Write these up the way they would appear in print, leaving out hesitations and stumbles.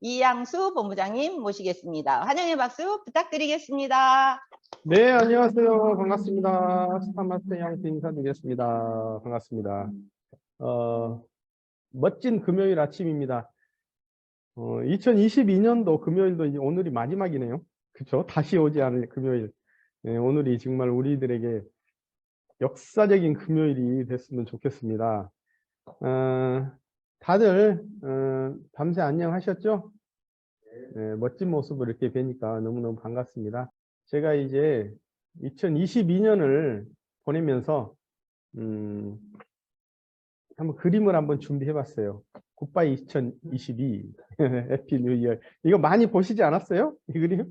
이양수 본부장님 모시겠습니다. 환영의 박수 부탁드리겠습니다. 네, 안녕하세요. 반갑습니다. 스타마스터 양수 인사드리겠습니다. 반갑습니다. 멋진 금요일 아침입니다. 2022년도 금요일도 이제 오늘이 마지막이네요. 그렇죠? 다시 오지 않을 금요일. 네, 오늘이 정말 우리들에게 역사적인 금요일이 됐으면 좋겠습니다. 다들 밤새 안녕하셨죠? 네, 멋진 모습을 이렇게 뵈니까 너무너무 반갑습니다. 제가 이제 2022년을 보내면서 한번 그림을 한번 준비해 봤어요. 굿바이 2022 해피 뉴 이어. 이거 많이 보시지 않았어요? 이 그림?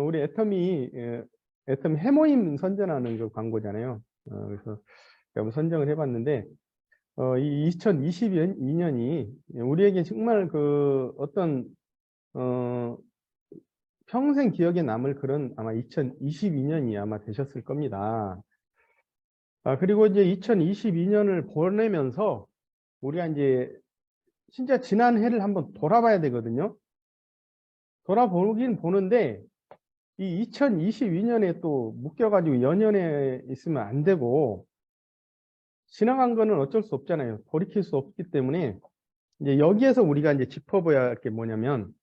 우리 애텀이 해모임 선전하는 그 광고잖아요. 그래서 제가 한번 선정을 해 봤는데 이 2022년이 우리에게 정말 그 어떤 평생 기억에 남을 그런 아마 2022년이 아마 되셨을 겁니다. 그리고 이제 2022년을 보내면서 우리가 이제 진짜 지난 해를 한번 돌아봐야 되거든요. 돌아보긴 보는데 이 2022년에 또 묶여가지고 연연해 있으면 안 되고 지나간 거는 어쩔 수 없잖아요. 돌이킬 수 없기 때문에 이제 여기에서 우리가 이제 짚어봐야 할 게 뭐냐면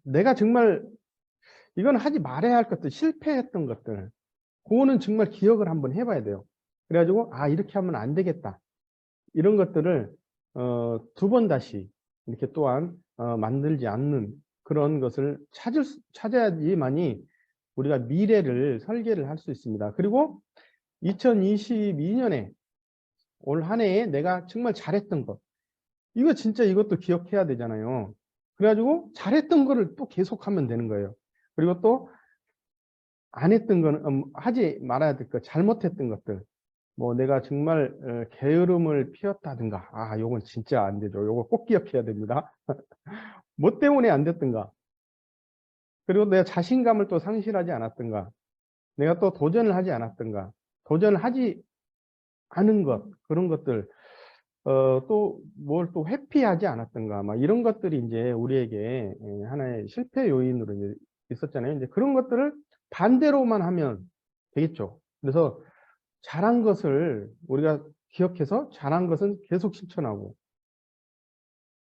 내가 정말 이건 하지 말아야 할 것들, 실패했던 것들, 그거는 정말 기억을 한번 해봐야 돼요. 그래가지고 이렇게 하면 안 되겠다, 이런 것들을 두 번 다시 이렇게 또한 만들지 않는 그런 것을 찾아야지만이 우리가 미래를 설계를 할 수 있습니다. 그리고 2022년에 올 한 해에 내가 정말 잘했던 것, 이거 진짜 이것도 기억해야 되잖아요. 그래가지고 잘했던 거를 또 계속하면 되는 거예요. 그리고 또 안 했던 거는 하지 말아야 될 것, 잘못했던 것들, 뭐 내가 정말 게으름을 피웠다든가, 요건 진짜 안 되죠. 요거 꼭 기억해야 됩니다. 뭐 때문에 안 됐던가, 그리고 내가 자신감을 또 상실하지 않았던가, 내가 또 도전을 하지 않았던가, 도전을 하지 않은 것, 그런 것들, 또 뭘 또 회피하지 않았던가, 막 이런 것들이 이제 우리에게 하나의 실패 요인으로 이제 있었잖아요. 이제 그런 것들을 반대로만 하면 되겠죠. 그래서 잘한 것을 우리가 기억해서 잘한 것은 계속 실천하고,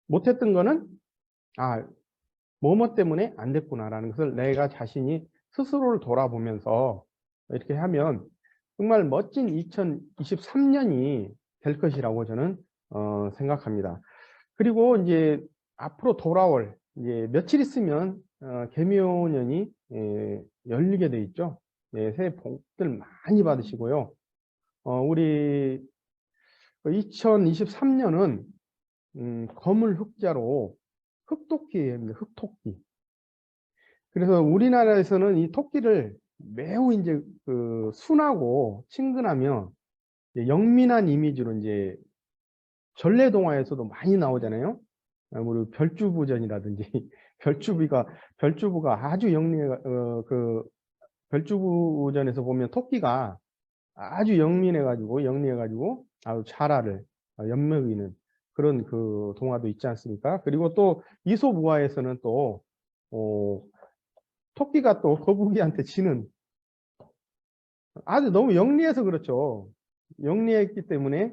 못했던 거는 뭐뭐 때문에 안 됐구나라는 것을 내가 자신이 스스로를 돌아보면서 이렇게 하면 정말 멋진 2023년이 될 것이라고 저는 생각합니다. 그리고 이제 앞으로 돌아올 이제 며칠 있으면 개묘년이 열리게 돼 있죠. 새해 복들 많이 받으시고요. 우리 2023년은 거물 흑자로 흑토끼입니다. 흑토끼. 그래서 우리나라에서는 이 토끼를 매우 이제 그 순하고 친근하며 영민한 이미지로 이제 전래동화에서도 많이 나오잖아요. 우리 별주부전이라든지 별주부가 아주 그 별주부전에서 보면 토끼가 아주 영리해가지고 아주 자라를 엿먹이는 그런 그 동화도 있지 않습니까? 그리고 또 이솝우화에서는 또 토끼가 또 거북이한테 지는, 아주 너무 영리해서 그렇죠. 영리했기 때문에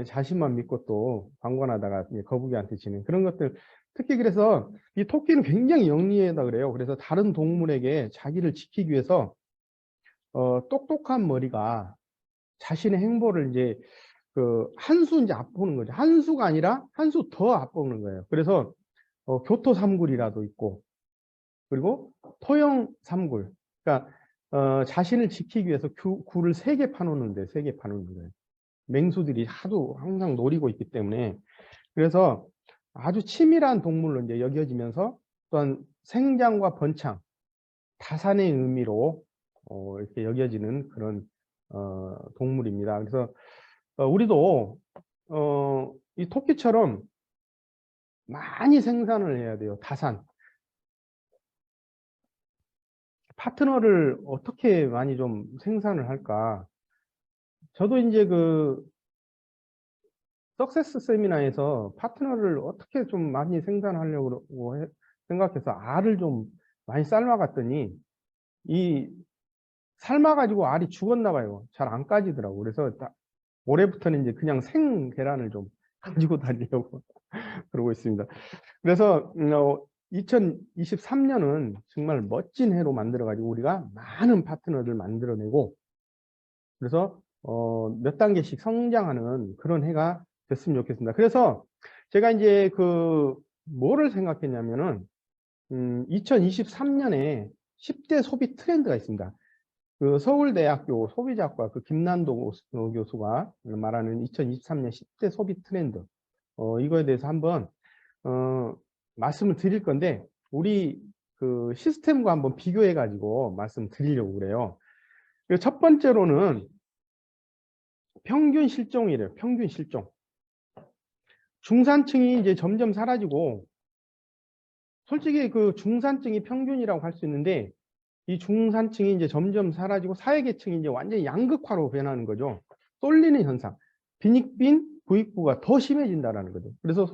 자신만 믿고 또 방관하다가 거북이한테 지는 그런 것들. 특히 그래서 이 토끼는 굉장히 영리하다 그래요. 그래서 다른 동물에게 자기를 지키기 위해서 똑똑한 머리가 자신의 행보를 이제 그 한 수 이제 앞보는 거죠. 한 수가 아니라 한 수 더 앞보는 거예요. 그래서 교토삼굴이라도 있고, 그리고 토영삼굴. 그러니까 자신을 지키기 위해서 굴을 3개 파놓는데, 3개 파놓는 거예요. 맹수들이 하도 항상 노리고 있기 때문에. 그래서 아주 치밀한 동물로 이제 여겨지면서 또한 생장과 번창, 다산의 의미로 이렇게 여겨지는 그런 동물입니다. 그래서 우리도 이 토끼처럼 많이 생산을 해야 돼요. 다산. 파트너를 어떻게 많이 좀 생산을 할까? 저도 이제 그 석세스 세미나에서 파트너를 어떻게 좀 많이 생산하려고 생각해서 알을 좀 많이 삶아갔더니 이 삶아가지고 알이 죽었나 봐요. 잘 안 까지더라고. 그래서 올해부터는 이제 그냥 생 계란을 좀 가지고 다니려고 그러고 있습니다. 그래서 2023년은 정말 멋진 해로 만들어가지고 우리가 많은 파트너를 만들어내고 그래서 몇 단계씩 성장하는 그런 해가 됐으면 좋겠습니다. 그래서 제가 이제 뭐를 생각했냐면은 2023년에 10대 소비 트렌드가 있습니다. 서울대학교 소비자학과 김난도 교수가 말하는 2023년 10대 소비 트렌드 이거에 대해서 한번 말씀을 드릴 건데 우리 시스템과 한번 비교해 가지고 말씀드리려고 그래요. 그리고 첫 번째로는 평균 실종이래요. 평균 실종. 중산층이 이제 점점 사라지고 솔직히 중산층이 평균이라고 할 수 있는데 이 중산층이 이제 점점 사라지고 사회계층이 이제 완전히 양극화로 변하는 거죠. 쏠리는 현상. 빈익빈 부익부가 더 심해진다라는 거죠. 그래서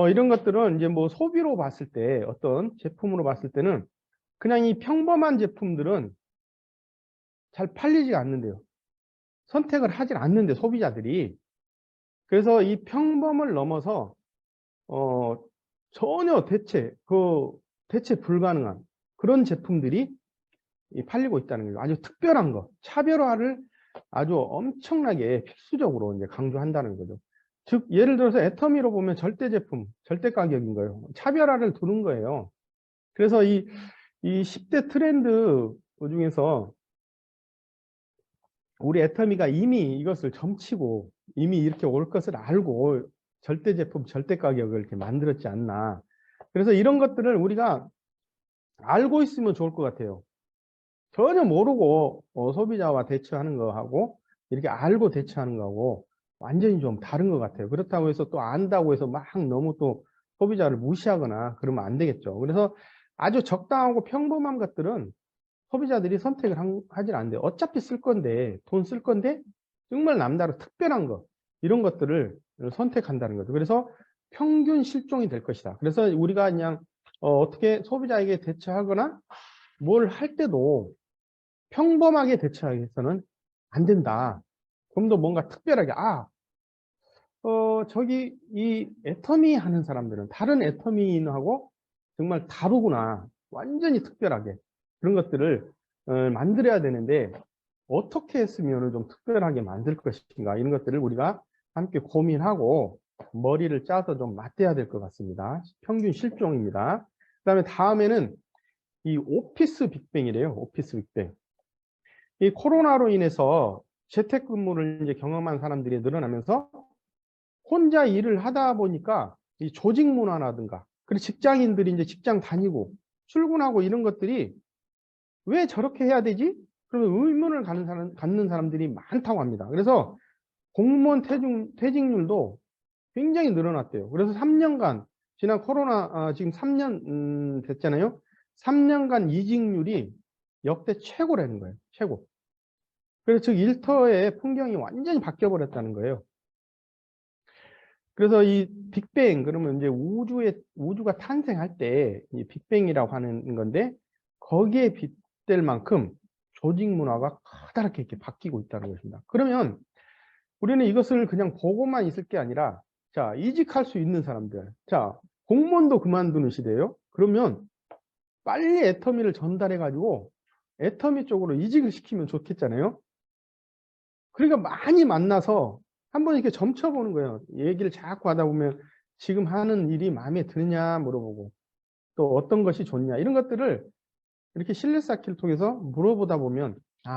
이런 것들은 이제 뭐 소비로 봤을 때 어떤 제품으로 봤을 때는 그냥 이 평범한 제품들은 잘 팔리지 않는데요. 선택을 하질 않는데 소비자들이. 그래서 이 평범을 넘어서 전혀 대체 불가능한 그런 제품들이 팔리고 있다는 거예요. 아주 특별한 거, 차별화를 아주 엄청나게 필수적으로 이제 강조한다는 거죠. 즉, 예를 들어서 애터미로 보면 절대 제품, 절대 가격인 거예요. 차별화를 두는 거예요. 그래서 이 10대 트렌드 중에서 우리 애터미가 이미 이것을 점치고 이미 이렇게 올 것을 알고 절대 제품, 절대 가격을 이렇게 만들었지 않나. 그래서 이런 것들을 우리가 알고 있으면 좋을 것 같아요. 전혀 모르고 소비자와 대처하는 거하고 이렇게 알고 대처하는 거하고 완전히 좀 다른 것 같아요. 그렇다고 해서 또 안다고 해서 막 너무 또 소비자를 무시하거나 그러면 안 되겠죠. 그래서 아주 적당하고 평범한 것들은 소비자들이 선택을 하질 않는데 어차피 쓸 건데 돈 쓸 건데 정말 남다른 특별한 거 이런 것들을 선택한다는 거죠. 그래서 평균 실종이 될 것이다. 그래서 우리가 그냥 어떻게 소비자에게 대처하거나 뭘 할 때도 평범하게 대처해서는 안 된다. 좀 더 뭔가 특별하게 저기 이 애터미 하는 사람들은 다른 애터미인하고 정말 다르구나. 완전히 특별하게 그런 것들을 만들어야 되는데 어떻게 했으면 좀 특별하게 만들 것인가 이런 것들을 우리가 함께 고민하고 머리를 짜서 좀 맞대야 될 것 같습니다. 평균 실종입니다. 그다음에 다음에는 이 오피스 빅뱅이래요. 오피스 빅뱅. 이 코로나로 인해서 재택근무를 이제 경험한 사람들이 늘어나면서 혼자 일을 하다 보니까 이 조직 문화라든가 그리고 직장인들이 이제 직장 다니고 출근하고 이런 것들이 왜 저렇게 해야 되지? 그러면 의문을 갖는 사람들이 많다고 합니다. 그래서 공무원 퇴직률도 굉장히 늘어났대요. 그래서 3년간 지난 코로나 지금 3년 됐잖아요. 3년간 이직률이 역대 최고라는 거예요. 최고. 그래서 즉 일터의 풍경이 완전히 바뀌어 버렸다는 거예요. 그래서 이 빅뱅 그러면 이제 우주가 탄생할 때 이 빅뱅이라고 하는 건데 거기에 빗댈 만큼 조직 문화가 커다랗게 이렇게 바뀌고 있다는 것입니다. 그러면 우리는 이것을 그냥 보고만 있을 게 아니라 자, 이직할 수 있는 사람들. 자, 공무원도 그만두는 시대예요. 그러면 빨리 애터미를 전달해 가지고 애터미 쪽으로 이직을 시키면 좋겠잖아요. 그러니까 많이 만나서 한번 이렇게 점쳐보는 거예요. 얘기를 자꾸 하다 보면 지금 하는 일이 마음에 드느냐 물어보고 또 어떤 것이 좋냐 이런 것들을 이렇게 실내 쌓기를 통해서 물어보다 보면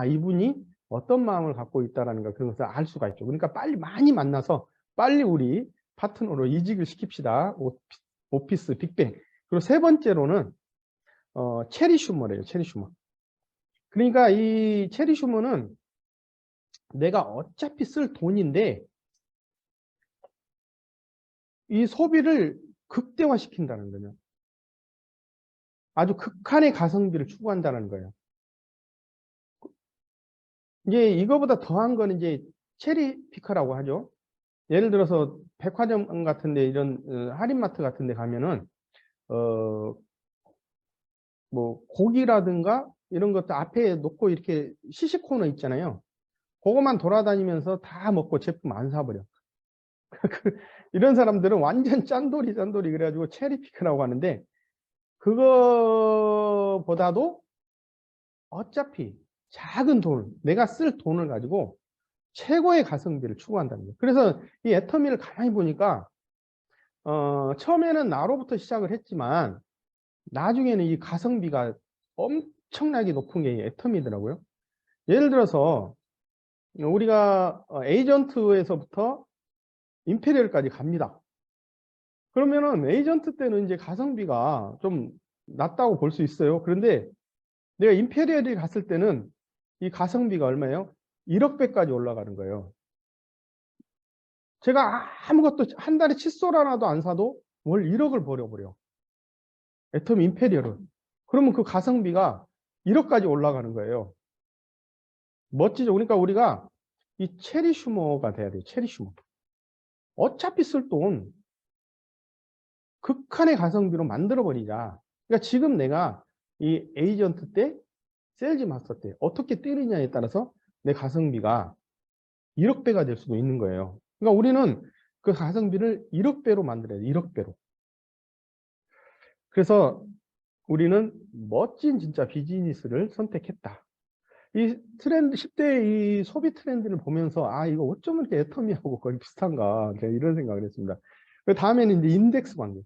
이분이 어떤 마음을 갖고 있다는 걸 그런 것을 알 수가 있죠. 그러니까 빨리 많이 만나서 빨리 우리 파트너로 이직을 시킵시다. 오피스 빅뱅. 그리고 세 번째로는 체리 슈머래요. 체리 슈머. 그러니까 이 체리 슈머는 내가 어차피 쓸 돈인데 이 소비를 극대화시킨다는 거죠. 아주 극한의 가성비를 추구한다는 거예요. 이제 이거보다 더한 거는 이제 체리 피커라고 하죠. 예를 들어서 백화점 같은데 이런 할인마트 같은데 가면은 뭐 고기라든가 이런 것도 앞에 놓고 이렇게 시식 코너 있잖아요. 그거만 돌아다니면서 다 먹고 제품 안 사버려. 이런 사람들은 완전 짠돌이 그래가지고 체리피크라고 하는데, 그거보다도 어차피 작은 돈, 내가 쓸 돈을 가지고 최고의 가성비를 추구한다는 거예요. 그래서 이 애터미를 가만히 보니까 처음에는 나로부터 시작을 했지만 나중에는 이 가성비가 엄청나게 높은 게 애터미더라고요. 예를 들어서 우리가 에이전트에서부터 임페리얼까지 갑니다. 그러면은 에이전트 때는 이제 가성비가 좀 낮다고 볼 수 있어요. 그런데 내가 임페리얼이 갔을 때는 이 가성비가 얼마예요? 1억 배까지 올라가는 거예요. 제가 아무것도 한 달에 칫솔 하나도 안 사도 월 1억을 벌어버려. 애터미 임페리얼은. 그러면 그 가성비가 1억까지 올라가는 거예요. 멋지죠? 그러니까 우리가 이 체리 슈머가 돼야 돼요. 체리 슈머. 어차피 쓸 돈 극한의 가성비로 만들어버리자. 그러니까 지금 내가 이 에이전트 때, 세일즈 마스터 때 어떻게 때리냐에 따라서 내 가성비가 1억 배가 될 수도 있는 거예요. 그러니까 우리는 그 가성비를 1억 배로 만들어야 돼요. 1억 배로. 그래서 우리는 멋진 진짜 비즈니스를 선택했다. 이 트렌드, 10대 이 소비 트렌드를 보면서, 아, 이거 어쩌면 이렇게 애터미하고 거의 비슷한가. 제가 이런 생각을 했습니다. 그 다음에는 이제 인덱스 관계.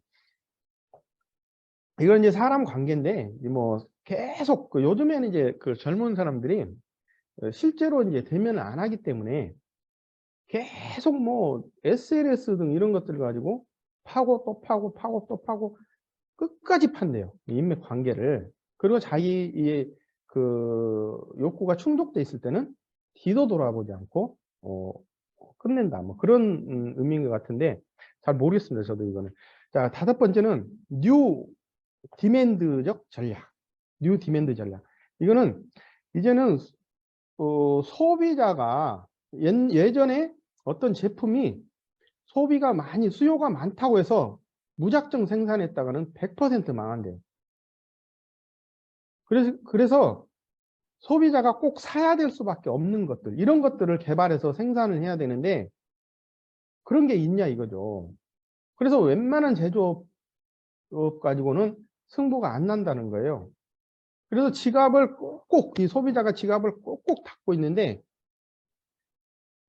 이건 이제 사람 관계인데, 뭐, 계속, 요즘에는 이제 그 젊은 사람들이 실제로 이제 대면을 안 하기 때문에 계속 뭐, SNS 등 이런 것들을 가지고 파고 또 파고 파고 또 파고 끝까지 판대요. 인맥 관계를. 그리고 자기의 그 욕구가 충족돼 있을 때는 뒤도 돌아보지 않고 끝낸다. 뭐 그런 의미인 것 같은데 잘 모르겠습니다. 저도 이거는. 자, 5번째는 뉴 디맨드적 전략. 뉴 디맨드 전략. 이거는 이제는 소비자가 예전에 어떤 제품이 소비가 많이 수요가 많다고 해서 무작정 생산했다가는 100% 망한대요. 그래서 소비자가 꼭 사야 될 수밖에 없는 것들, 이런 것들을 개발해서 생산을 해야 되는데 그런 게 있냐 이거죠. 그래서 웬만한 제조업 가지고는 승부가 안 난다는 거예요. 그래서 지갑을 꼭꼭, 이 소비자가 지갑을 꼭꼭 닫고 있는데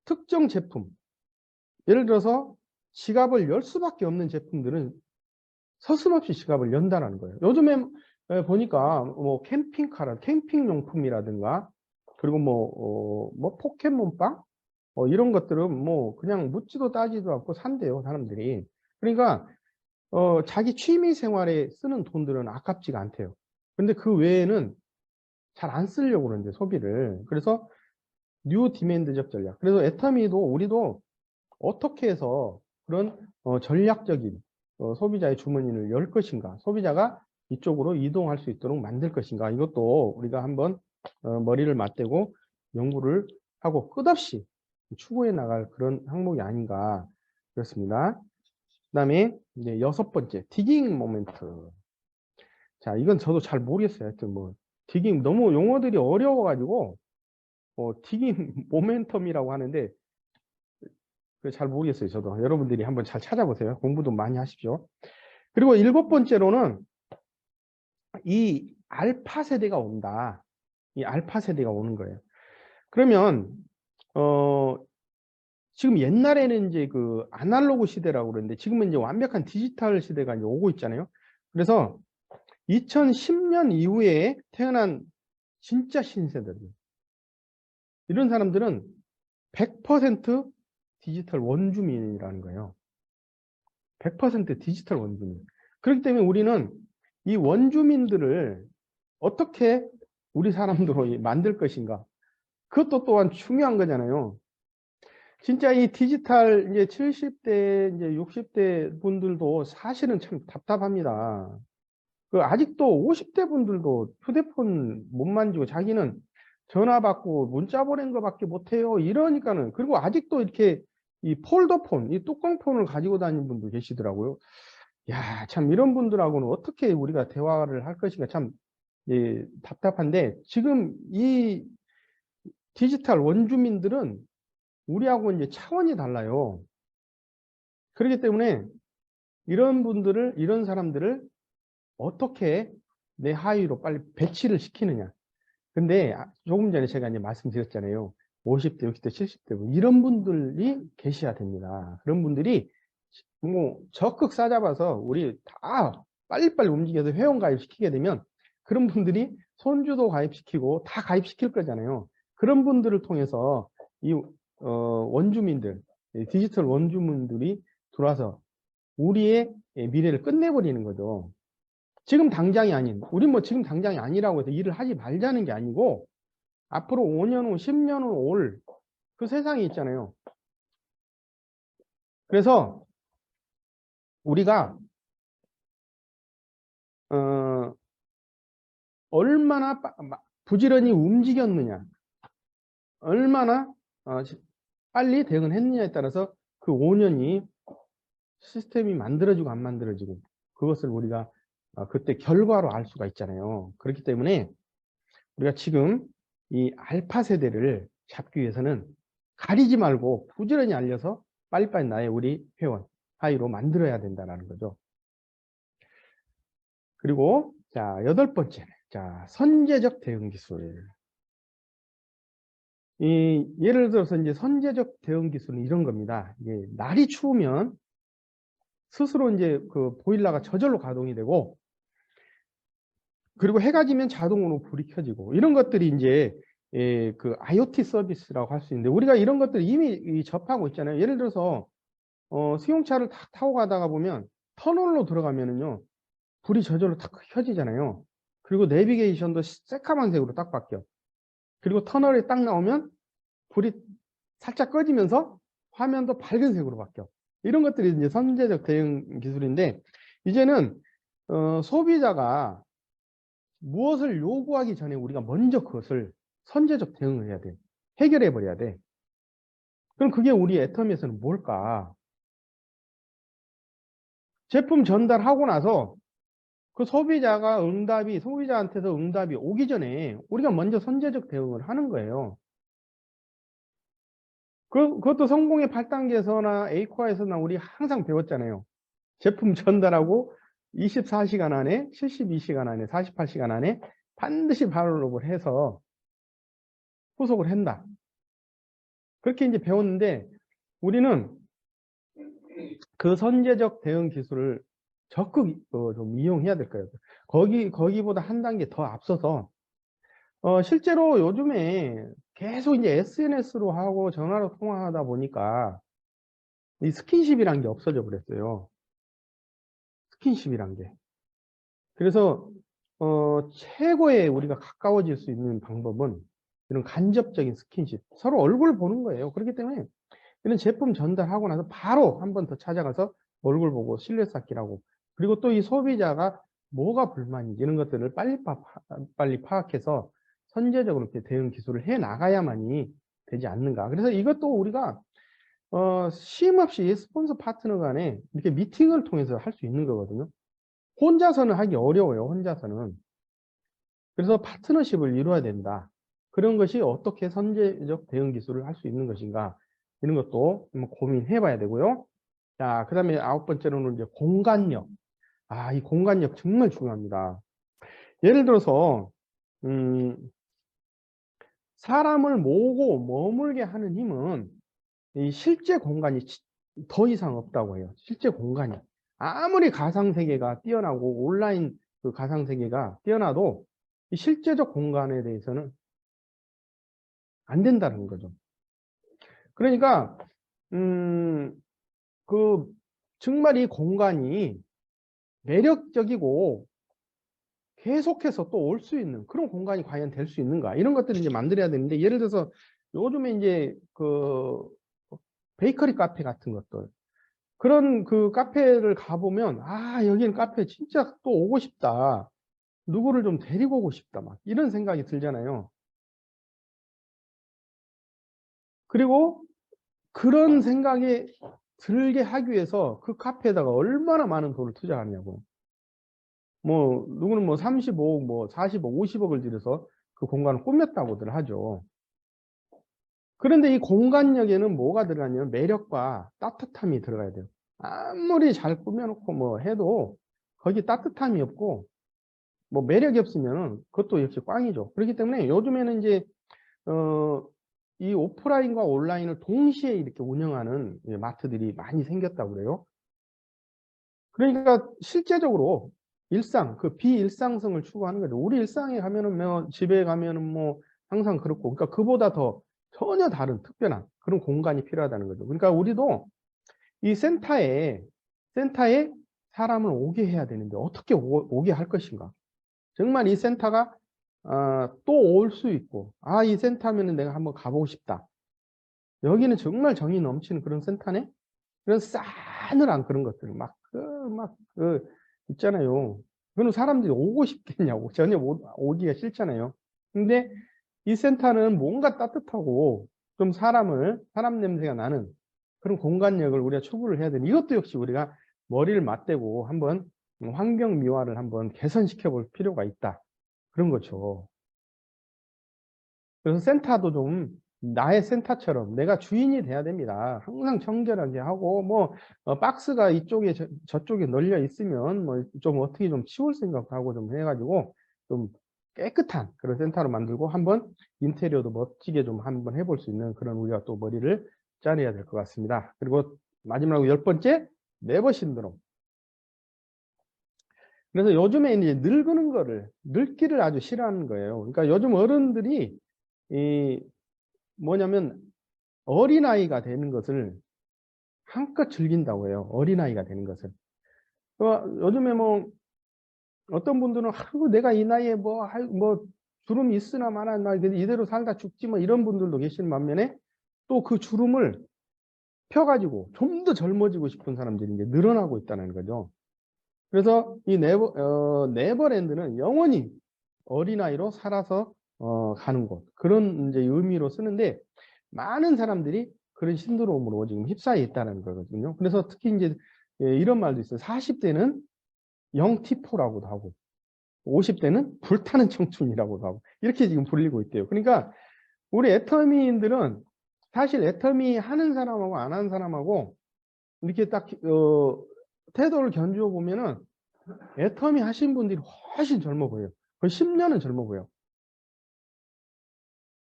특정 제품, 예를 들어서 지갑을 열 수밖에 없는 제품들은 서슴없이 지갑을 연다는 거예요. 요즘에 보니까 뭐 캠핑용품이라든가 그리고 뭐 포켓몬빵 이런 것들은 뭐 그냥 묻지도 따지도 않고 산대요, 사람들이. 그러니까 자기 취미 생활에 쓰는 돈들은 아깝지가 않대요. 근데 그 외에는 잘 안 쓰려고 그러는데 소비를. 그래서 뉴 디맨드적 전략. 그래서 애터미도 우리도 어떻게 해서 그런 전략적인 소비자의 주머니를 열 것인가, 소비자가 이쪽으로 이동할 수 있도록 만들 것인가, 이것도 우리가 한번 머리를 맞대고 연구를 하고 끝없이 추구해 나갈 그런 항목이 아닌가 그렇습니다. 그다음에 이제 6번째 디깅 모멘트. 자, 이건 저도 잘 모르겠어요. 하여튼 뭐 디깅 너무 용어들이 어려워가지고 디깅 모멘텀이라고 하는데 잘 모르겠어요. 저도. 여러분들이 한번 잘 찾아보세요. 공부도 많이 하십시오. 그리고 7번째로는 이 알파 세대가 온다. 이 알파 세대가 오는 거예요. 그러면 지금 옛날에는 이제 그 아날로그 시대라고 그러는데 지금은 이제 완벽한 디지털 시대가 이제 오고 있잖아요. 그래서 2010년 이후에 태어난 진짜 신세대들, 이런 사람들은 100% 디지털 원주민이라는 거예요. 100% 디지털 원주민. 그렇기 때문에 우리는 이 원주민들을 어떻게 우리 사람들로 만들 것인가. 그것도 또한 중요한 거잖아요. 진짜 이 디지털 이제 70대, 이제 60대 분들도 사실은 참 답답합니다. 그 아직도 50대 분들도 휴대폰 못 만지고 자기는 전화 받고 문자 보낸 거밖에 못 해요. 이러니까는. 그리고 아직도 이렇게 이 폴더폰, 이 뚜껑폰을 가지고 다니는 분도 계시더라고요. 야, 참 이런 분들하고는 어떻게 우리가 대화를 할 것인가 참 예, 답답한데 지금 이 디지털 원주민들은 우리하고 이제 차원이 달라요. 그렇기 때문에 이런 사람들을 어떻게 내 하위로 빨리 배치를 시키느냐. 근데 조금 전에 제가 이제 말씀드렸잖아요. 50대, 60대, 70대 뭐 이런 분들이 계셔야 됩니다. 그런 분들이 뭐 적극 싸잡아서 우리 다 빨리빨리 움직여서 회원 가입시키게 되면 그런 분들이 손주도 가입시키고 다 가입시킬 거잖아요. 그런 분들을 통해서 이 원주민들, 디지털 원주민들이 들어와서 우리의 미래를 끝내버리는 거죠. 지금 당장이 아닌, 우리 뭐 지금 당장이 아니라고 해서 일을 하지 말자는 게 아니고 앞으로 5년 후, 10년 후 올 그 세상이 있잖아요. 그래서 우리가 얼마나 부지런히 움직였느냐, 얼마나 빨리 대응했느냐에 따라서 그 5년이 시스템이 만들어지고 안 만들어지고 그것을 우리가 그때 결과로 알 수가 있잖아요. 그렇기 때문에 우리가 지금 이 알파 세대를 잡기 위해서는 가리지 말고 부지런히 알려서 빨리빨리 나의 우리 회원 하위로 만들어야 된다는 거죠. 그리고 자, 8번째. 자, 선제적 대응 기술. 예를 들어서 이제 선제적 대응 기술은 이런 겁니다. 이게 날이 추우면 스스로 이제 그 보일러가 저절로 가동이 되고 그리고 해가 지면 자동으로 불이 켜지고 이런 것들이 이제 그 IoT 서비스라고 할 수 있는데 우리가 이런 것들 이미 접하고 있잖아요. 예를 들어서 승용차를 딱 타고 가다가 보면 터널로 들어가면은요 불이 저절로 딱 켜지잖아요. 그리고 내비게이션도 새까만색으로 딱 바뀌어. 그리고 터널에 딱 나오면 불이 살짝 꺼지면서 화면도 밝은색으로 바뀌어. 이런 것들이 이제 선제적 대응 기술인데 이제는 소비자가 무엇을 요구하기 전에 우리가 먼저 그것을 선제적 대응을 해야 돼. 해결해 버려야 돼. 그럼 그게 우리 애터미에서는 뭘까? 제품 전달하고 나서 그 소비자한테서 응답이 오기 전에 우리가 먼저 선제적 대응을 하는 거예요. 그것도 성공의 8단계에서나 에이코아에서나 우리 항상 배웠잖아요. 제품 전달하고 24시간 안에, 72시간 안에, 48시간 안에 반드시 발업을 해서 후속을 한다. 그렇게 이제 배웠는데 우리는 그 선제적 대응 기술을 적극 좀 이용해야 될 거예요. 거기보다 한 단계 더 앞서서 실제로 요즘에 계속 이제 SNS로 하고 전화로 통화하다 보니까 이 스킨십이란 게 없어져 버렸어요. 스킨십이란 게. 그래서 최고의 우리가 가까워질 수 있는 방법은 이런 간접적인 스킨십, 서로 얼굴 보는 거예요. 그렇기 때문에 이런 제품 전달하고 나서 바로 한 번 더 찾아가서 얼굴 보고 신뢰 쌓기라고. 그리고 또 이 소비자가 뭐가 불만인지 이런 것들을 빨리 파악해서 선제적으로 이렇게 대응 기술을 해 나가야만이 되지 않는가. 그래서 이것도 우리가 쉼 없이 스폰서 파트너 간에 이렇게 미팅을 통해서 할 수 있는 거거든요. 혼자서는 하기 어려워요. 혼자서는. 그래서 파트너십을 이루어야 된다. 그런 것이 어떻게 선제적 대응 기술을 할 수 있는 것인가. 이런 것도 한번 고민해 봐야 되고요. 자, 그 다음에 9번째로는 이제 공간력. 이 공간력 정말 중요합니다. 예를 들어서, 사람을 모으고 머물게 하는 힘은 이 실제 공간이 더 이상 없다고 해요. 실제 공간이. 아무리 가상세계가 뛰어나고 온라인 그 가상세계가 뛰어나도 이 실제적 공간에 대해서는 안 된다는 거죠. 그러니까 정말 이 공간이 매력적이고 계속해서 또 올 수 있는 그런 공간이 과연 될 수 있는가 이런 것들을 이제 만들어야 되는데 예를 들어서 요즘에 이제 그 베이커리 카페 같은 것들 그런 그 카페를 가보면 여기는 카페 진짜 또 오고 싶다. 누구를 좀 데리고 오고 싶다. 막 이런 생각이 들잖아요. 그리고 그런 생각이 들게 하기 위해서 그 카페에다가 얼마나 많은 돈을 투자하냐고. 뭐 누구는 뭐 35억, 뭐 40억, 50억을 들여서 그 공간을 꾸몄다고들 하죠. 그런데 이 공간력에는 뭐가 들어가냐면 매력과 따뜻함이 들어가야 돼요. 아무리 잘 꾸며놓고 뭐 해도 거기 따뜻함이 없고 뭐 매력이 없으면 그것도 역시 꽝이죠. 그렇기 때문에 요즘에는 이제 이 오프라인과 온라인을 동시에 이렇게 운영하는 마트들이 많이 생겼다고 그래요. 그러니까 실제적으로 일상, 그 비일상성을 추구하는 거죠. 우리 일상에 가면은 뭐 집에 가면은 뭐 항상 그렇고, 그러니까 그보다 더 전혀 다른 특별한 그런 공간이 필요하다는 거죠. 그러니까 우리도 이 센터에 사람을 오게 해야 되는데 어떻게 오게 할 것인가? 정말 이 센터가 또 올 수 있고, 이 센터면은 내가 한번 가보고 싶다. 여기는 정말 정이 넘치는 그런 센터네? 그런 싸늘한 그런 것들, 있잖아요. 그런 사람들이 오고 싶겠냐고. 전혀 오기가 싫잖아요. 근데 이 센터는 뭔가 따뜻하고 좀 사람 냄새가 나는 그런 공간력을 우리가 추구를 해야 되는, 이것도 역시 우리가 머리를 맞대고 한번 환경 미화를 한번 개선시켜 볼 필요가 있다. 그런 거죠. 그래서 센터도 좀 나의 센터처럼 내가 주인이 돼야 됩니다. 항상 청결하게 하고 뭐 박스가 이쪽에 저쪽에 널려 있으면 뭐 좀 어떻게 좀 치울 생각도 하고 좀 해가지고 좀 깨끗한 그런 센터로 만들고 한번 인테리어도 멋지게 좀 한번 해볼 수 있는 그런 우리가 또 머리를 짜내야 될 것 같습니다. 그리고 마지막으로 10번째, 네버 신드롬. 그래서 요즘에 이제 늙기를 아주 싫어하는 거예요. 그러니까 요즘 어른들이 이 뭐냐면 어린아이가 되는 것을 한껏 즐긴다고 해요. 어린아이가 되는 것을. 요즘에 뭐 어떤 분들은 내가 이 나이에 뭐 주름이 있으나 마나 이대로 살다 죽지 뭐 이런 분들도 계시는 반면에 또 그 주름을 펴가지고 좀 더 젊어지고 싶은 사람들이 이제 늘어나고 있다는 거죠. 그래서 이 네버랜드는 영원히 어린아이로 살아서 가는 곳, 그런 이제 의미로 쓰는데 많은 사람들이 그런 신드롬으로 지금 휩싸여 있다는 거거든요. 그래서 특히 이제 이런 말도 있어요. 40대는 영티포라고도 하고 50대는 불타는 청춘이라고도 하고 이렇게 지금 불리고 있대요. 그러니까 우리 애터미인들은 사실 애터미 하는 사람하고 안 하는 사람하고 이렇게 딱 태도를 견주어 보면은 애터미 하신 분들이 훨씬 젊어 보여요. 거의 10년은 젊어 보여.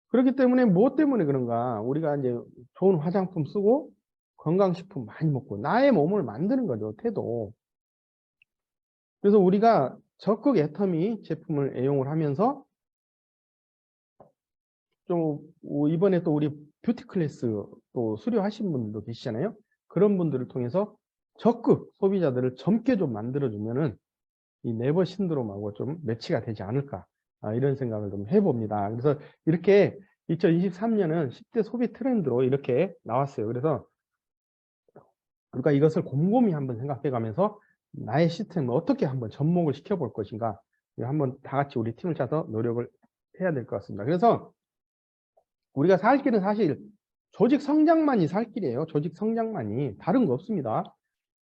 그렇기 때문에 무엇 때문에 그런가? 우리가 이제 좋은 화장품 쓰고 건강식품 많이 먹고 나의 몸을 만드는 거죠, 태도. 그래서 우리가 적극 애터미 제품을 애용을 하면서 좀 이번에 또 우리 뷰티 클래스 또 수료하신 분들도 계시잖아요. 그런 분들을 통해서 적극 소비자들을 젊게 좀 만들어주면은 이 네버 신드롬하고 좀 매치가 되지 않을까, 이런 생각을 좀 해봅니다. 그래서 이렇게 2023년은 10대 소비 트렌드로 이렇게 나왔어요. 그래서 우리가 이것을 곰곰이 한번 생각해 가면서 나의 시스템을 어떻게 한번 접목을 시켜볼 것인가, 한번 다 같이 우리 팀을 짜서 노력을 해야 될 것 같습니다. 그래서 우리가 살 길은 사실 조직 성장만이 살 길이에요. 조직 성장만이. 다른 거 없습니다.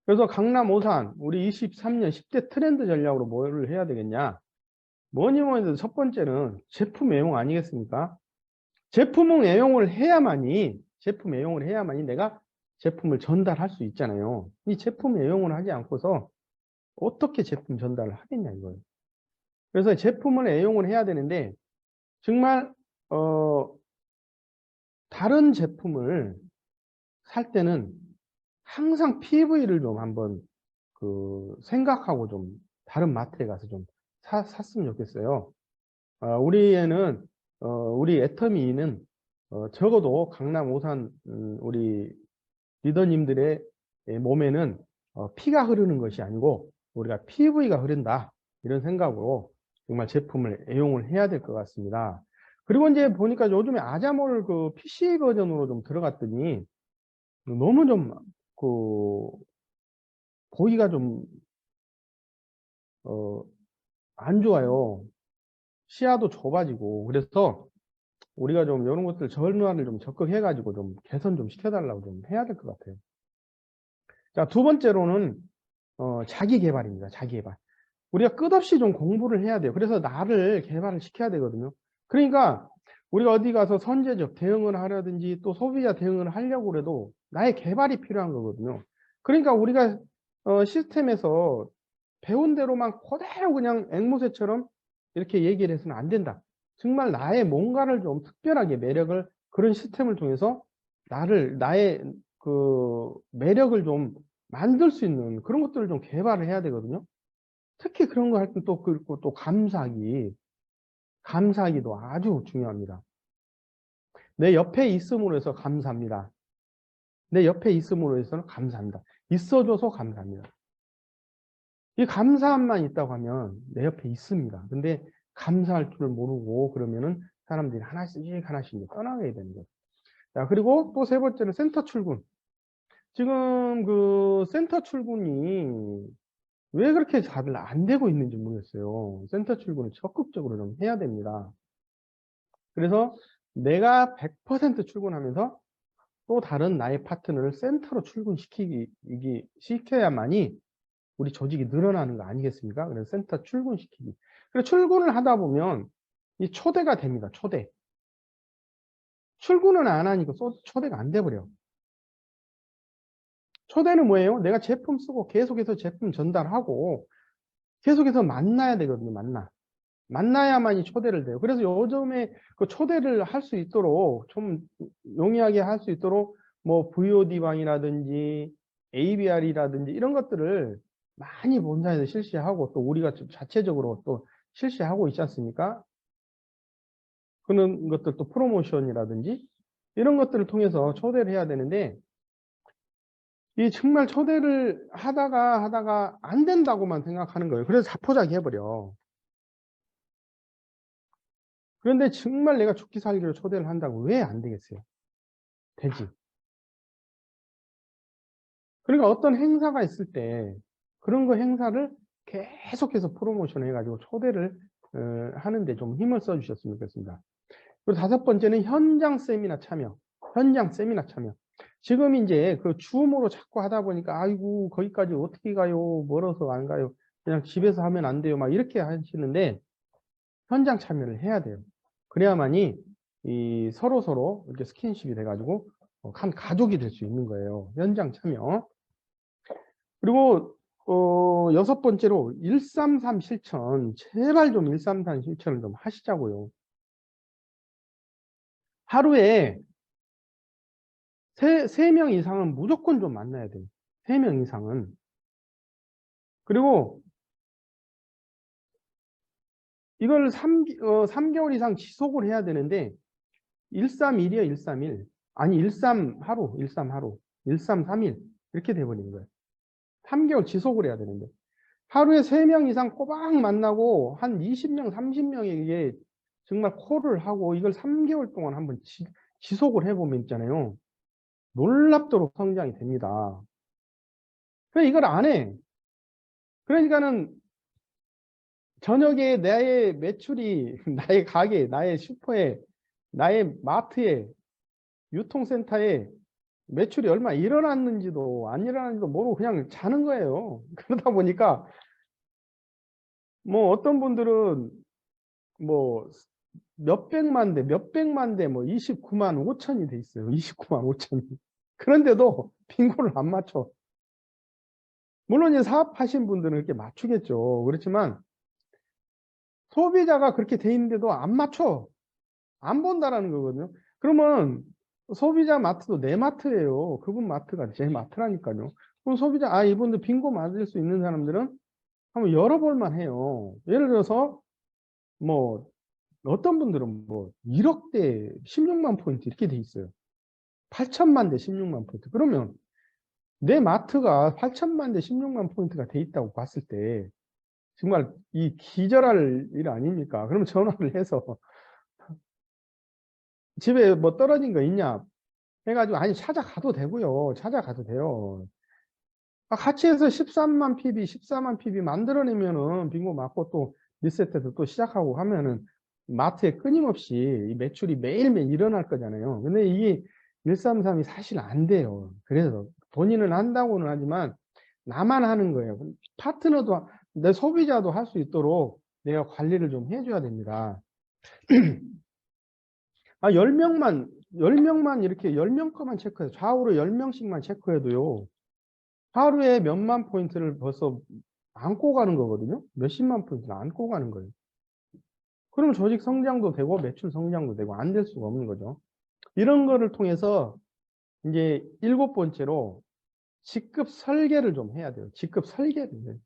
그래서 강남 오산 우리 23년 10대 트렌드 전략으로 뭐를 해야 되겠냐? 뭐니 해도 첫 번째는 제품 애용 아니겠습니까? 제품 애용을 해야만이 내가 제품을 전달할 수 있잖아요. 이 제품 애용을 하지 않고서 어떻게 제품 전달을 하겠냐 이거예요. 그래서 제품을 애용을 해야 되는데 정말 다른 제품을 살 때는 항상 PV를 좀 한번 생각하고 좀 다른 마트에 가서 좀 샀으면 좋겠어요. 우리 애터미는 적어도 강남 오산 우리 리더님들의 몸에는 피가 흐르는 것이 아니고 우리가 PV가 흐른다, 이런 생각으로 정말 제품을 애용을 해야 될 것 같습니다. 그리고 이제 보니까 요즘에 아자몰 그 PC 버전으로 좀 들어갔더니 너무 좀 보기가 좀 안 좋아요. 시야도 좁아지고. 그래서 우리가 좀 이런 것들 전환을 좀 적극해가지고 좀 개선 좀 시켜달라고 좀 해야 될 것 같아요. 자, 두 번째로는 자기 개발입니다. 자기 개발. 우리가 끝없이 좀 공부를 해야 돼요. 그래서 나를 개발을 시켜야 되거든요. 그러니까 우리가 어디 가서 선제적 대응을 하려든지 또 소비자 대응을 하려고 해도 나의 개발이 필요한 거거든요. 그러니까 우리가 시스템에서 배운 대로만 그대로 그냥 앵무새처럼 이렇게 얘기를 해서는 안 된다. 정말 나의 뭔가를 좀 특별하게 매력을 그런 시스템을 통해서 나의 그 매력을 좀 만들 수 있는 그런 것들을 좀 개발을 해야 되거든요. 특히 그런 거 할 때 또 그리고 또 감사하기도 아주 중요합니다. 내 옆에 있음으로 해서 감사합니다. 내 옆에 있음으로 해서는 감사합니다. 있어줘서 감사합니다. 이 감사함만 있다고 하면 내 옆에 있습니다. 근데 감사할 줄 모르고 그러면은 사람들이 하나씩 하나씩 떠나게 되는 거예요. 자, 그리고 또 세 번째는 센터 출근. 지금 그 센터 출근이 왜 그렇게 다들 안 되고 있는지 모르겠어요. 센터 출근을 적극적으로 좀 해야 됩니다. 그래서 내가 100% 출근하면서 또 다른 나의 파트너를 센터로 시켜야만이 우리 조직이 늘어나는 거 아니겠습니까? 그래서 센터 출근시키기. 그래서 출근을 하다 보면 이 초대가 됩니다. 초대. 출근을 안 하니까 초대가 안 돼버려. 초대는 뭐예요? 내가 제품 쓰고 계속해서 제품 전달하고 계속해서 만나야 되거든요. 만나야만이 초대를 돼요. 그래서 요즘에 그 초대를 할 수 있도록 좀 용이하게 할 수 있도록 뭐 VOD방이라든지 ABR이라든지 이런 것들을 많이 본사에서 실시하고 또 우리가 좀 자체적으로 또 실시하고 있지 않습니까? 그런 것들 또 프로모션이라든지 이런 것들을 통해서 초대를 해야 되는데 이 정말 초대를 하다가 안 된다고만 생각하는 거예요. 그래서 자포자기 해버려. 그런데 정말 내가 죽기 살기로 초대를 한다고 왜 안 되겠어요? 되지. 그러니까 어떤 행사가 있을 때 그런 거 행사를 계속해서 프로모션 해가지고 초대를 하는데 좀 힘을 써주셨으면 좋겠습니다. 그리고 다섯 번째는 현장 세미나 참여. 현장 세미나 참여. 지금 이제 그 줌으로 자꾸 하다 보니까 아이고 거기까지 어떻게 가요? 멀어서 안 가요. 그냥 집에서 하면 안 돼요. 막 이렇게 하시는데 현장 참여를 해야 돼요. 그래야만이 이 서로 이렇게 스킨십이 돼가지고 한 가족이 될 수 있는 거예요. 현장 참여. 그리고 여섯 번째로 133 실천. 제발 좀 133 실천을 좀 하시자고요. 하루에 3명 이상은 무조건 좀 만나야 돼요. 3명 이상은. 그리고 이걸 3개월 이상 지속을 해야 되는데 131이에요. 131. 아니 13하루. 133일. 이렇게 돼버리는 거예요. 3개월 지속을 해야 되는데 하루에 3명 이상 꼬박 만나고 한 20명, 30명에게 정말 콜을 하고 이걸 3개월 동안 한번 지속을 해보면 있잖아요. 놀랍도록 성장이 됩니다. 그래 이걸 안 해. 그러니까는 저녁에 나의 매출이 나의 가게, 나의 슈퍼에, 나의 마트에, 유통센터에 매출이 얼마 일어났는지도 안 일어났는지도 모르고 그냥 자는 거예요. 그러다 보니까 뭐 어떤 분들은 뭐 몇백만 대 뭐 29만 5천이 돼 있어요. 29만 5천이. 그런데도 빙고를 안 맞춰. 물론 이제 사업하신 분들은 이렇게 맞추겠죠. 그렇지만 소비자가 그렇게 돼 있는데도 안 맞춰. 안 본다라는 거거든요. 그러면 소비자 마트도 내 마트예요. 그분 마트가 제 마트라니까요. 그럼 소비자, 이분들 빙고 맞을 수 있는 사람들은 한번 열어볼만 해요. 예를 들어서 뭐 어떤 분들은 뭐 1억 대 16만 포인트 이렇게 돼 있어요. 8천만 대 16만 포인트. 그러면 내 마트가 8천만 대 16만 포인트가 돼 있다고 봤을 때 정말 이 기절할 일 아닙니까? 그러면 전화를 해서 집에 뭐 떨어진 거 있냐? 해가지고 아니 찾아가도 되고요. 찾아가도 돼요. 같이 해서 13만 PB, 14만 PB 만들어내면은 빙고 맞고 또 리셋해서 또 시작하고 하면은 마트에 끊임없이 이 매출이 매일매일 일어날 거잖아요. 근데 이게 133이 사실 안 돼요. 그래서 본인은 한다고는 하지만 나만 하는 거예요. 파트너도, 내 소비자도 할 수 있도록 내가 관리를 좀 해줘야 됩니다. 10명만 이렇게 10명 거만 체크해요. 좌우로 10명씩만 체크해도요. 하루에 몇만 포인트를 벌써 안고 가는 거거든요. 몇십만 포인트를 안고 가는 거예요. 그러면 조직 성장도 되고 매출 성장도 되고 안 될 수가 없는 거죠. 이런 거를 통해서 이제 7번째로 직급 설계를 좀 해야 돼요. 직급 설계를.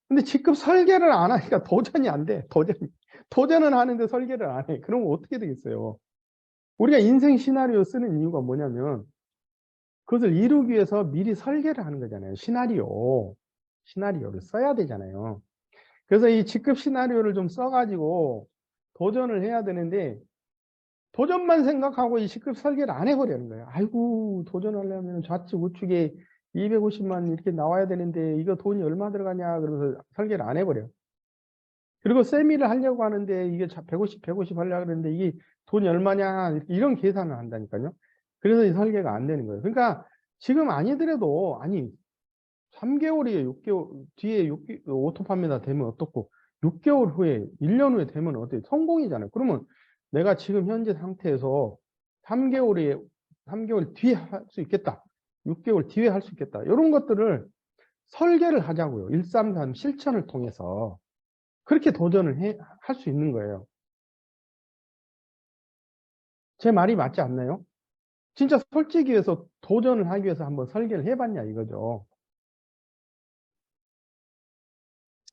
근데 직급 설계를 안 하니까 도전이 안 돼. 도전은 하는데 설계를 안 해. 그러면 어떻게 되겠어요? 우리가 인생 시나리오 쓰는 이유가 뭐냐면 그것을 이루기 위해서 미리 설계를 하는 거잖아요. 시나리오를 써야 되잖아요. 그래서 이 직급 시나리오를 좀 써가지고 도전을 해야 되는데 도전만 생각하고 이 직급 설계를 안 해버리는 거예요. 아이고, 도전하려면 좌측 우측에 250만 이렇게 나와야 되는데 이거 돈이 얼마 들어가냐 그러면서 설계를 안 해버려요. 그리고 세미를 하려고 하는데 이게 150 하려고 하는데 이게 돈이 얼마냐 이런 계산을 한다니까요. 그래서 이 설계가 안 되는 거예요. 그러니까 지금 아니더라도 3개월이에 6개월 뒤에 오토 판매가 되면 어떻고 6개월 후에 1년 후에 되면 어떻게 성공이잖아요. 그러면 내가 지금 현재 상태에서 3개월 뒤에 할 수 있겠다. 6개월 뒤에 할 수 있겠다. 이런 것들을 설계를 하자고요. 133 실천을 통해서 그렇게 도전을 할 수 있는 거예요. 제 말이 맞지 않나요? 진짜 솔직히 해서 도전을 하기 위해서 한번 설계를 해봤냐 이거죠.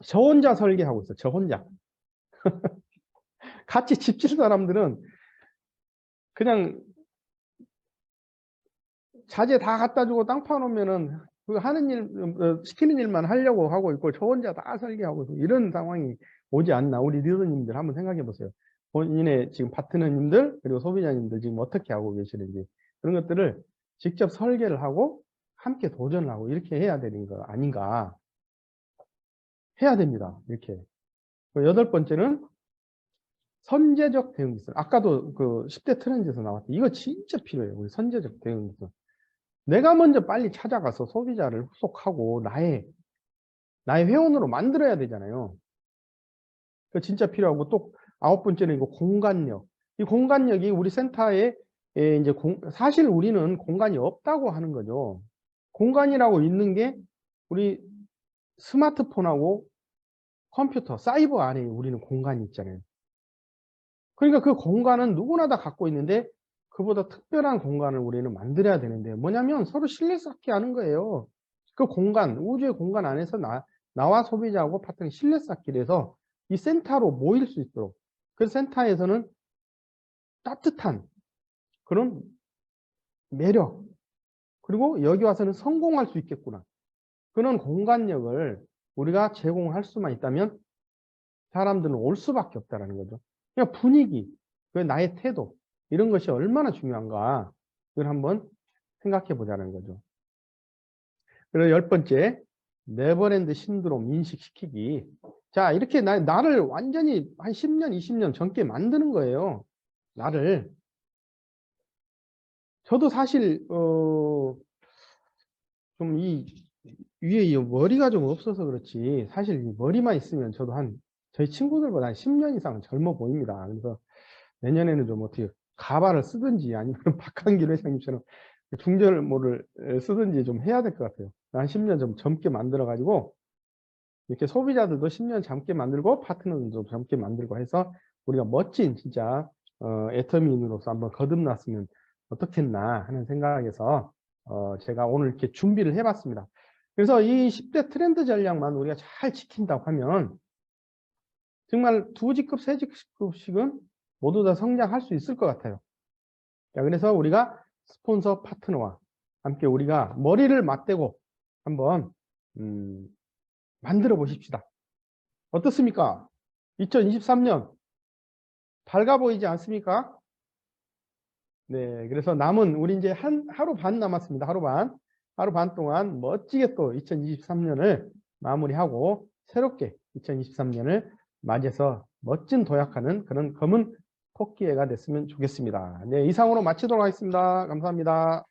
저 혼자 설계하고 있어요. 저 혼자. 같이 집질 사람들은 그냥 자재 다 갖다 주고 땅 파놓으면은 그 하는 일, 시키는 일만 하려고 하고 있고 저 혼자 다 설계하고 있고 이런 상황이 오지 않나. 우리 리더님들 한번 생각해 보세요. 본인의 지금 파트너님들 그리고 소비자님들 지금 어떻게 하고 계시는지 그런 것들을 직접 설계를 하고 함께 도전을 하고 이렇게 해야 되는 거 아닌가. 해야 됩니다. 이렇게. 8번째는 선제적 대응 기술. 아까도 그 10대 트렌드에서 나왔죠. 이거 진짜 필요해요. 우리 선제적 대응 기술. 내가 먼저 빨리 찾아가서 소비자를 후속하고 나의 회원으로 만들어야 되잖아요. 그 진짜 필요하고 또 9번째는 이거 공간력. 이 공간력이 우리 센터에 이제 사실 우리는 공간이 없다고 하는 거죠. 공간이라고 있는 게 우리 스마트폰하고 컴퓨터, 사이버 안에 우리는 공간이 있잖아요. 그러니까 그 공간은 누구나 다 갖고 있는데 그보다 특별한 공간을 우리는 만들어야 되는데 뭐냐면 서로 신뢰 쌓기 하는 거예요. 그 공간, 우주의 공간 안에서 나와 소비자하고 파트너가 신뢰 쌓기를 해서 이 센터로 모일 수 있도록 그 센터에서는 따뜻한 그런 매력 그리고 여기 와서는 성공할 수 있겠구나. 그런 공간력을 우리가 제공할 수만 있다면 사람들은 올 수밖에 없다는 거죠. 그냥 분위기, 나의 태도 이런 것이 얼마나 중요한가 이걸 한번 생각해 보자는 거죠. 그리고 10번째 네버랜드 신드롬 인식시키기. 자, 이렇게 나를 완전히 한 10년, 20년 젊게 만드는 거예요. 나를. 저도 사실 좀 위에 이 머리가 좀 없어서 그렇지 사실 이 머리만 있으면 저도 저희 친구들보다 한 10년 이상 젊어 보입니다. 그래서 내년에는 좀 어떻게 가발을 쓰든지 아니면 박한길 회장님처럼 중절모를 쓰든지 좀 해야 될 것 같아요. 한 10년 좀 젊게 만들어 가지고 이렇게 소비자들도 10년 젊게 만들고 파트너들도 젊게 만들고 해서 우리가 멋진 진짜 애터미인으로서 한번 거듭났으면 어떻겠나 하는 생각에서 제가 오늘 이렇게 준비를 해봤습니다. 그래서 이 10대 트렌드 전략만 우리가 잘 지킨다고 하면 정말 2직급, 3직급씩은 모두 다 성장할 수 있을 것 같아요. 자, 그래서 우리가 스폰서 파트너와 함께 우리가 머리를 맞대고 한번 만들어 보십시다. 어떻습니까? 2023년 밝아 보이지 않습니까? 네, 그래서 남은 우리 이제 하루 반 남았습니다. 하루 반 동안 멋지게 또 2023년을 마무리하고 새롭게 2023년을 맞이해서 멋진 도약하는 그런 검은 토끼애가 됐으면 좋겠습니다. 네, 이상으로 마치도록 하겠습니다. 감사합니다.